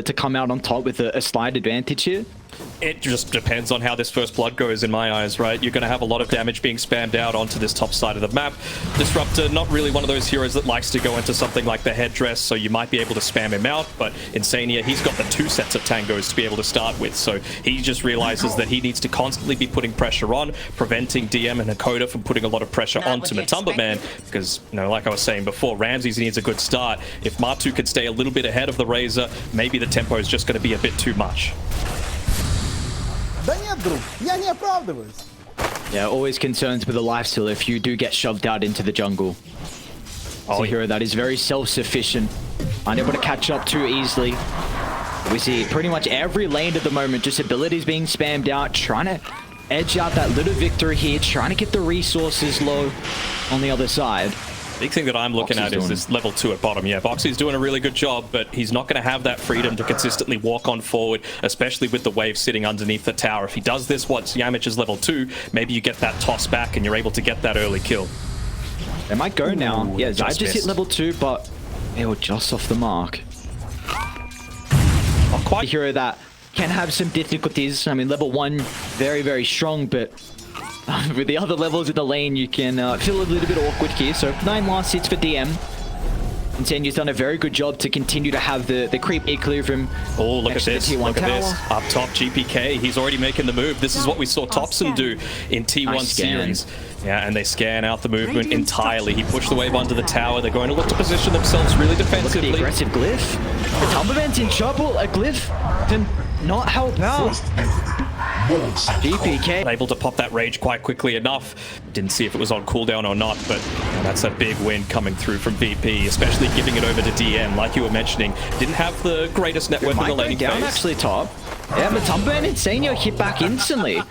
to come out on top with a slight advantage here? It just depends on how this first blood goes in my eyes, right? You're going to have a lot of damage being spammed out onto this top side of the map. Disruptor, not really one of those heroes that likes to go into something like the headdress, so you might be able to spam him out, but Insania, he's got the 2 sets of tangos to be able to start with, so he just realizes that he needs to constantly be putting pressure on, preventing DM and Hakoda from putting a lot of pressure onto MATUMBAMAN, because, you know, like I was saying before, Ramses needs a good start. If MATU could stay a little bit ahead of the Razor, maybe the tempo is just going to be a bit too much. Да нет, друг, я не оправдываюсь. Yeah, always concerns with the Lifestealer if you do get shoved out into the jungle. It's a hero that is very self-sufficient, unable to catch up too easily. We see pretty much every lane at the moment, just abilities being spammed out, trying to edge out that little victory here, trying to get the resources low on the other side. Big thing that I'm looking at is this level 2 at bottom. Yeah, Boxy's doing a really good job, but he's not going to have that freedom to consistently walk on forward, especially with the wave sitting underneath the tower. If he does this once Yamich is level 2, maybe you get that toss back and you're able to get that early kill. They might go now. Yeah, Zai just hit level 2, but they were just off the mark. Not quite. A hero that can have some difficulties. I mean, level 1, very, very strong, but with the other levels in the lane, you can feel a little bit awkward here. So 9 last hits for DM. And Senya's done a very good job to continue to have the creep equilibrium. Oh, look at this. Look tower. at this. Up top, GPK. He's already making the move. This is what we saw Thompson do in T1 series. Yeah, and they scan out the movement entirely. He pushed the wave under the tower. They're going to look to position themselves really defensively. Look at the aggressive glyph. MATUMBAMAN's in trouble. A glyph can not help out. GPK able to pop that rage quite quickly enough. Didn't see if it was on cooldown or not, but that's a big win coming through from VP, especially giving it over to DM. Like you were mentioning, didn't have the greatest net worth in the laning phase. Actually top. Yeah, MATUMBAMAN and Senyo hit back instantly.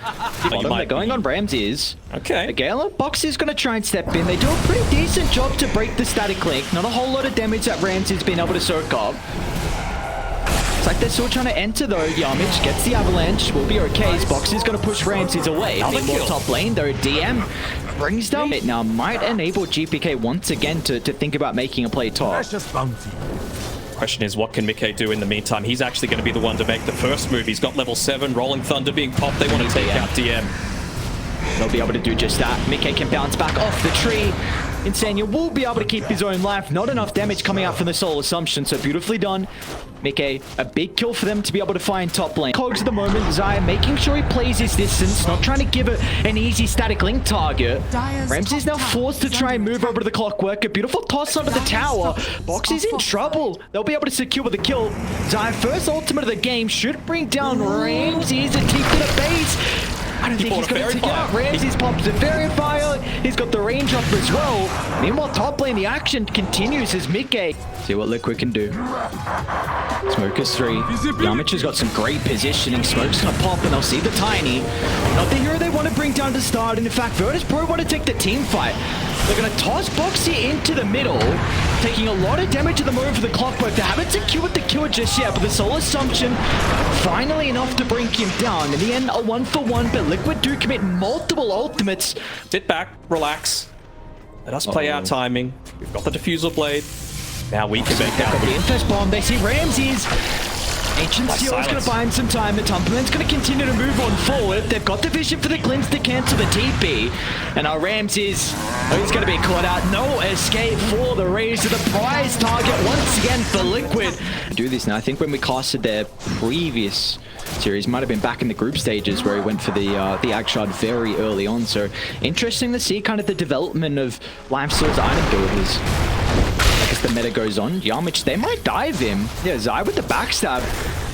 They're going on Ramses. Okay. The Gala Box is going to try and step in. They do a pretty decent job to break the static link. Not a whole lot of damage that Ramses has been able to soak up. It's like they're still trying to enter though. Yamich gets the avalanche. Will be okay. Box is going to push Ramses away. Meanwhile, top lane though, DM brings down it now. Might enable GPK once again to think about making a play top. Question is, what can Mickey do in the meantime? He's actually going to be the one to make the first move. He's got level 7, Rolling Thunder being popped. They want to take out DM. They'll be able to do just that. Mickey can bounce back off the tree. Insania will be able to keep his own life. Not enough damage coming out from the Soul Assumption, so beautifully done. Mickey, a big kill for them to be able to find top lane. Cogs at the moment, Zai making sure he plays his distance, not trying to give it an easy static link target. Ramsey's now forced to try and move over to the clockwork. A beautiful toss onto the tower. Box is in trouble. They'll be able to secure the kill. Zai, first ultimate of the game, should bring down Ramses and keep to the base. I don't think he's going to take it out. Ramses pops the Verifier. He's got the range up as well. Meanwhile, top lane, the action continues as Mickey. See what Liquid can do. Smoke is 3. Yamich has got some great positioning. Smoke's going to pop and they'll see the Tiny. Not the hero they want to bring down to start. And in fact, VIRTUS.PRO want to take the team fight. They're going to toss Boxy into the middle, taking a lot of damage at the moment for the Clockwork. They haven't secured the kill just yet, but the Soul Assumption finally enough to bring him down. In the end, a 1-for-1, but Liquid do commit multiple ultimates. Sit back, relax. Let us play our timing. We've got the Diffusal Blade. Now we can make out the Infest bomb. They see Ramses. Ancient Steel is going to buy him some time. MATUMBAMAN's going to continue to move on forward. They've got the vision for the Glints to cancel the TP. And now Ramses, he's going to be caught out. No escape for the Razor. The prize target once again for Liquid. Do this now. I think when we casted their previous series, might have been back in the group stages where he went for the Ag Shard very early on. So interesting to see kind of the development of Lifestealer's item builders. As the meta goes on, Yamich, they might dive him. Yeah, Zai with the backstab.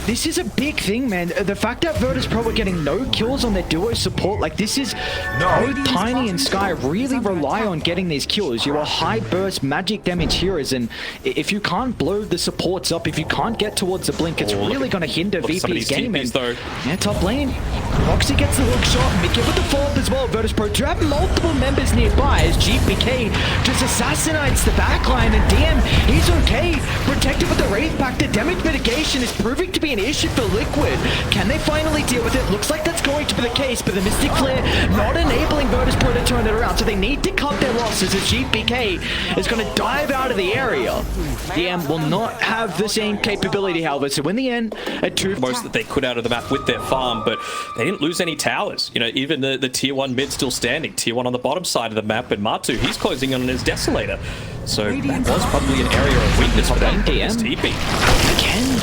This is a big thing, man. The fact that VIRTUS.PRO were getting no kills on their duo support, like this is both Tiny and Sky really rely on getting these kills. You are high burst magic damage heroes, and if you can't blow the supports up, if you can't get towards the blink, it's really going to hinder VP's game. And yeah, top lane, Roxy gets the hook shot. Mickey with the follow-up as well. VIRTUS.PRO do have multiple members nearby as GPK just assassinates the backline, and DM, he's okay. Protected with the Wraith Pack. The damage mitigation is proving to be an issue for Liquid. Can they finally deal with it? Looks like that's going to be the case, but the Mystic Flare not enabling VIRTUS.PRO to turn it around, so they need to cut their losses as GPK is going to dive out of the area. DM will not have the same capability, however, so in the end, a 2 most that they could out of the map with their farm, but they didn't lose any towers. You know, even the tier 1 mid still standing. Tier 1 on the bottom side of the map, and MATU, he's closing on his Desolator. So that was probably an area of weakness for them. DM. TP. Again.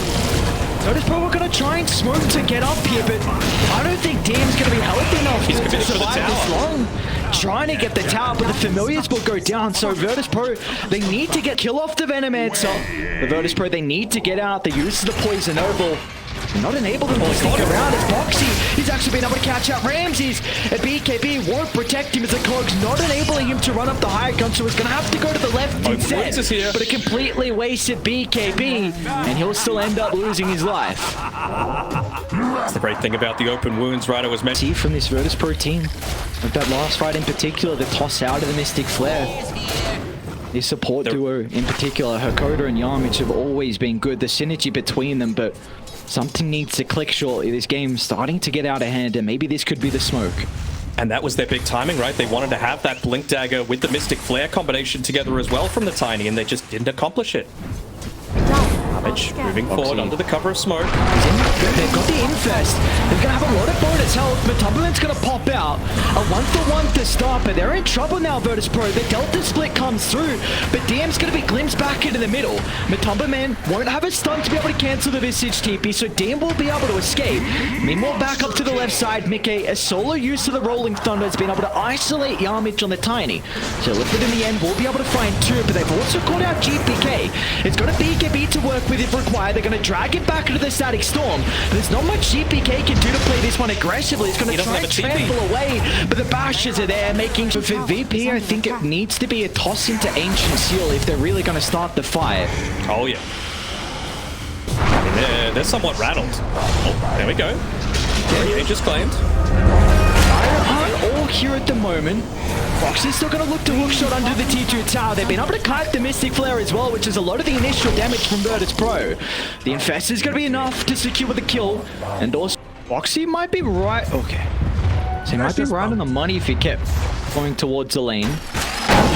VIRTUS.PRO are going to try and smoke to get up here, but I don't think DM's going to be healthy enough to survive this long. Trying to get the tower, but the familiars will go down, so VIRTUS.PRO, they need to get kill off the Venomancer. The VIRTUS.PRO, they need to get out. They use the Poison Oval. Not enable them to sneak around as Boxy. He's actually been able to catch out Ramses. And BKB won't protect him as the Cog's not enabling him to run up the higher gun, so he's going to have to go to the left instead. But a completely wasted BKB, and he'll still end up losing his life. That's the great thing about the open wounds, right? I was meant See from this VIRTUS.PRO team, with that last fight in particular, the toss out of the Mystic Flare. The support duo in particular, Hakoda and Yarmich have always been good. The synergy between them, but something needs to click shortly. This game's starting to get out of hand, and maybe this could be the smoke. And that was their big timing, right? They wanted to have that Blink Dagger with the Mystic Flare combination together as well from the Tiny, and they just didn't accomplish it. Moving forward under the cover of smoke. They've got the Infest. They're going to have a lot of bonus health. MATUMBAMAN's going to pop out. A 1-for-1 to start, but they're in trouble now, VIRTUS.PRO. The Delta split comes through, but DM's going to be glimpsed back into the middle. MATUMBAMAN won't have a stun to be able to cancel the Visage TP, so DM will be able to escape. Meanwhile, back up to the left side, Mickey, a solo use of the Rolling Thunder has been able to isolate Yarmich on the Tiny. So Liquid in the end will be able to find 2, but they've also caught out GPK. It's got a BKB to work with if required. They're going to drag it back into the Static Storm. There's not much GPK can do to play this one aggressively. It's going to try and trample away, but the bashes are there, making sure for VP, I think it needs to be a toss into Ancient Seal if they're really going to start the fight. Oh, yeah. I mean, they're somewhat rattled. Oh, there we go. Very just claimed. All here at the moment. Fox is still going to look to hookshot under the T2 tower. They've been able to kite the Mystic Flare as well, which is a lot of the initial damage from VIRTUS.PRO. The Infest is going to be enough to secure the kill, and also Foxy might be right. Okay, so he might be right on the money if he kept going towards the lane.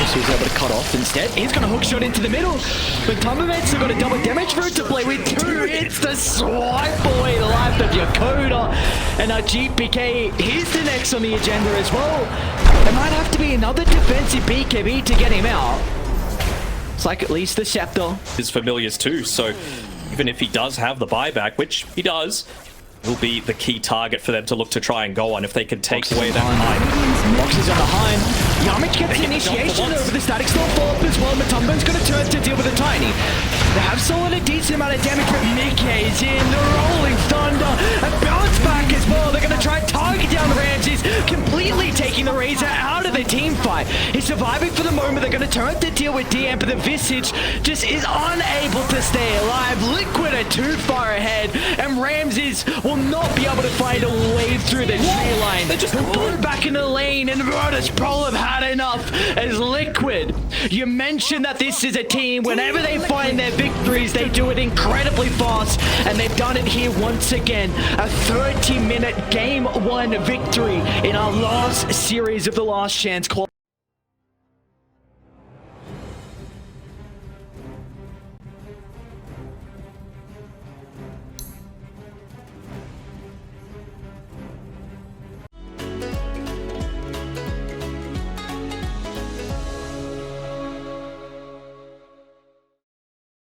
So he's able to cut off instead. He's going to hookshot into the middle, but MATUMBAMAN's still got a double damage for it to play with 2. It's the swipe away the life of Hakoda, and our GPK, he's the next on the agenda as well. There might have to be another defensive BKB to get him out. It's like at least the Scepter. His familiars too, so even if he does have the buyback, which he does, will be the key target for them to look to try and go on if they can take away that high. Boxes on behind. Yarmich gets the initiation over the Static Storm follow-up as well. MATUMBAMAN's going to turn to deal with the Tiny. They have stolen a decent amount of damage, but Mickey's in the Rolling Thunder and bounce back as well. They're going to try and target down Ramses, completely taking the Razor out of the team fight. He's surviving for the moment. They're going to turn to deal with DM, but the Visage just is unable to stay alive. Liquid are too far ahead, and Ramses will not be able to find a way through the tree line. They just go back in the lane, and VIRTUS.PRO have had enough as Liquid. You mentioned that this is a team, whenever they find their victories, they do it incredibly fast, and they've done it here once again. A 30-minute Game 1 victory in our last series of the Last Chance.